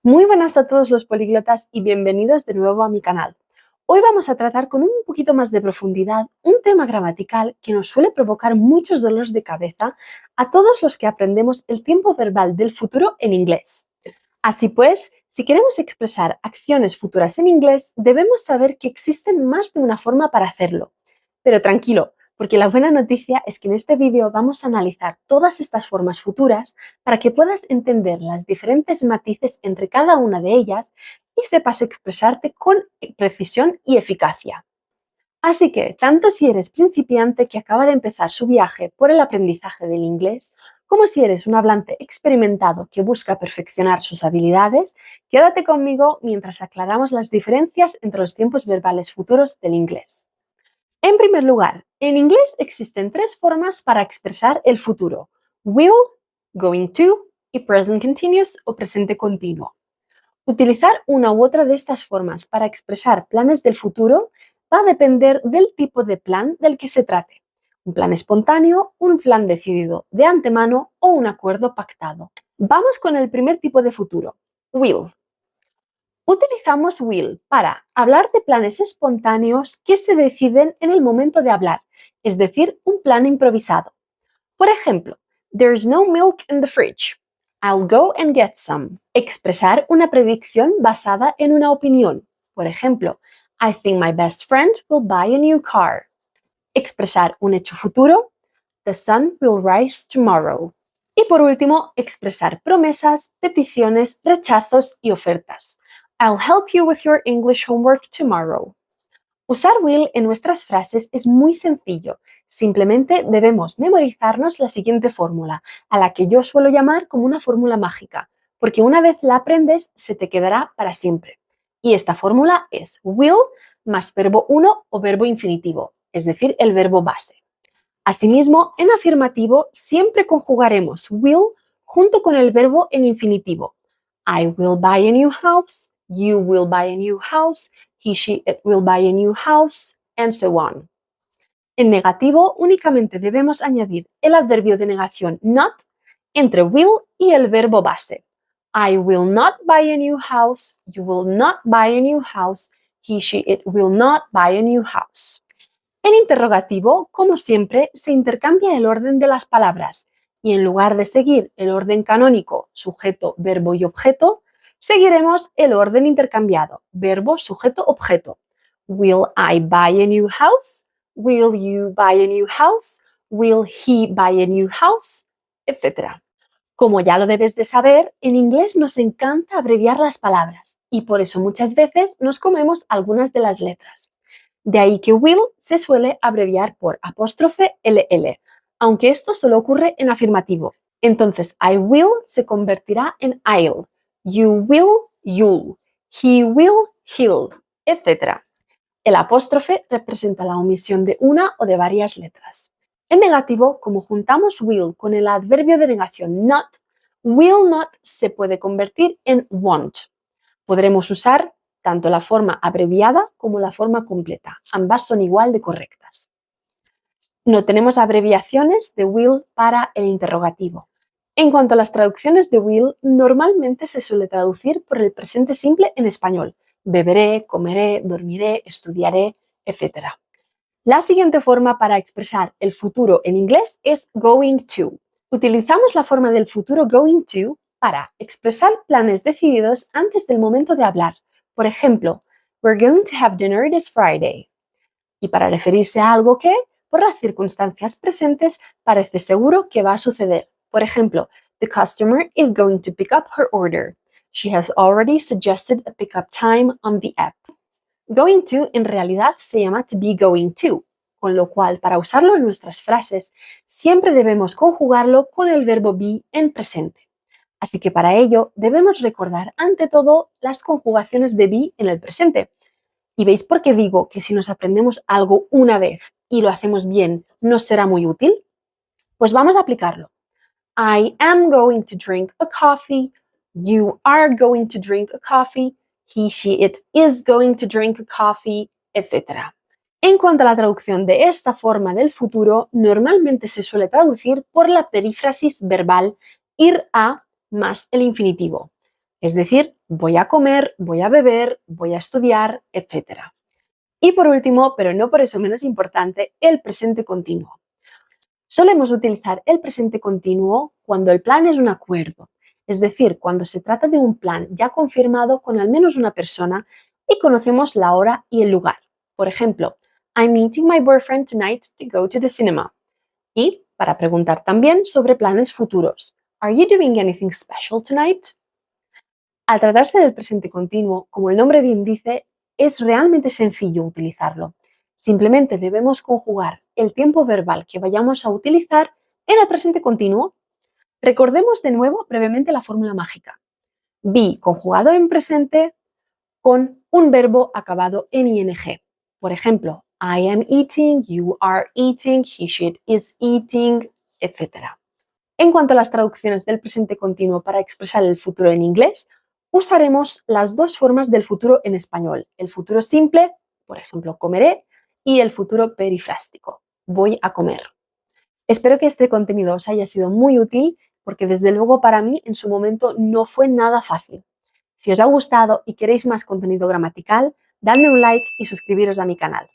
Muy buenas a todos los políglotas y bienvenidos de nuevo a mi canal. Hoy vamos a tratar con un poquito más de profundidad un tema gramatical que nos suele provocar muchos dolores de cabeza a todos los que aprendemos el tiempo verbal del futuro en inglés. Así pues, si queremos expresar acciones futuras en inglés, debemos saber que existen más de una forma para hacerlo. Pero tranquilo, porque la buena noticia es que en este vídeo vamos a analizar todas estas formas futuras para que puedas entender las diferentes matices entre cada una de ellas y sepas expresarte con precisión y eficacia. Así que, tanto si eres principiante que acaba de empezar su viaje por el aprendizaje del inglés, como si eres un hablante experimentado que busca perfeccionar sus habilidades, quédate conmigo mientras aclaramos las diferencias entre los tiempos verbales futuros del inglés. En primer lugar, en inglés existen tres formas para expresar el futuro: will, going to y present continuous o presente continuo. Utilizar una u otra de estas formas para expresar planes del futuro va a depender del tipo de plan del que se trate. Un plan espontáneo, un plan decidido de antemano o un acuerdo pactado. Vamos con el primer tipo de futuro, will. Utilizamos will para hablar de planes espontáneos que se deciden en el momento de hablar, es decir, un plan improvisado. Por ejemplo, there's no milk in the fridge. I'll go and get some. Expresar una predicción basada en una opinión. Por ejemplo, I think my best friend will buy a new car. Expresar un hecho futuro. The sun will rise tomorrow. Y por último, expresar promesas, peticiones, rechazos y ofertas. I'll help you with your English homework tomorrow. Usar will en nuestras frases es muy sencillo. Simplemente debemos memorizarnos la siguiente fórmula, a la que yo suelo llamar como una fórmula mágica, porque una vez la aprendes se te quedará para siempre. Y esta fórmula es will más verbo 1 o verbo infinitivo, es decir, el verbo base. Asimismo, en afirmativo siempre conjugaremos will junto con el verbo en infinitivo. I will buy a new house, you will buy a new house, he, she, it will buy a new house, and so on. En negativo, únicamente debemos añadir el adverbio de negación not entre will y el verbo base. I will not buy a new house, you will not buy a new house, he, she, it will not buy a new house. En interrogativo, como siempre, se intercambia el orden de las palabras y en lugar de seguir el orden canónico sujeto, verbo y objeto, seguiremos el orden intercambiado verbo, sujeto, objeto. Will I buy a new house? Will you buy a new house? Will he buy a new house? Etcétera. Como ya lo debes de saber, en inglés nos encanta abreviar las palabras y por eso muchas veces nos comemos algunas de las letras. De ahí que will se suele abreviar por apóstrofe LL, aunque esto solo ocurre en afirmativo. Entonces, I will se convertirá en I'll, you will, you'll, he will, he'll, etc. El apóstrofe representa la omisión de una o de varias letras. En negativo, como juntamos will con el adverbio de negación not, will not se puede convertir en won't. Podremos usar tanto la forma abreviada como la forma completa. Ambas son igual de correctas. No tenemos abreviaciones de will para el interrogativo. En cuanto a las traducciones de will, normalmente se suele traducir por el presente simple en español. Beberé, comeré, dormiré, estudiaré, etc. La siguiente forma para expresar el futuro en inglés es going to. Utilizamos la forma del futuro going to para expresar planes decididos antes del momento de hablar. Por ejemplo, we're going to have dinner this Friday. Y para referirse a algo que, por las circunstancias presentes, parece seguro que va a suceder. Por ejemplo, the customer is going to pick up her order. She has already suggested a pickup time on the app. Going to en realidad se llama to be going to, con lo cual para usarlo en nuestras frases siempre debemos conjugarlo con el verbo be en presente. Así que para ello debemos recordar ante todo las conjugaciones de be en el presente. ¿Y veis por qué digo que si nos aprendemos algo una vez y lo hacemos bien nos será muy útil? Pues vamos a aplicarlo. I am going to drink a coffee. You are going to drink a coffee. He, she, it is going to drink a coffee, etc. En cuanto a la traducción de esta forma del futuro, normalmente se suele traducir por la perífrasis verbal ir a más el infinitivo. Es decir, voy a comer, voy a beber, voy a estudiar, etc. Y por último, pero no por eso menos importante, el presente continuo. Solemos utilizar el presente continuo cuando el plan es un acuerdo, es decir, cuando se trata de un plan ya confirmado con al menos una persona y conocemos la hora y el lugar. Por ejemplo, I'm meeting my boyfriend tonight to go to the cinema. Y para preguntar también sobre planes futuros. Are you doing anything special tonight? Al tratarse del presente continuo, como el nombre bien dice, es realmente sencillo utilizarlo. Simplemente debemos conjugar el tiempo verbal que vayamos a utilizar en el presente continuo. Recordemos de nuevo brevemente la fórmula mágica. Be conjugado en presente con un verbo acabado en ing. Por ejemplo, I am eating, you are eating, he, she is eating, etc. En cuanto a las traducciones del presente continuo para expresar el futuro en inglés, usaremos las dos formas del futuro en español. El futuro simple, por ejemplo, comeré, y el futuro perifrástico, voy a comer. Espero que este contenido os haya sido muy útil porque desde luego para mí en su momento no fue nada fácil. Si os ha gustado y queréis más contenido gramatical, dadme un like y suscribiros a mi canal.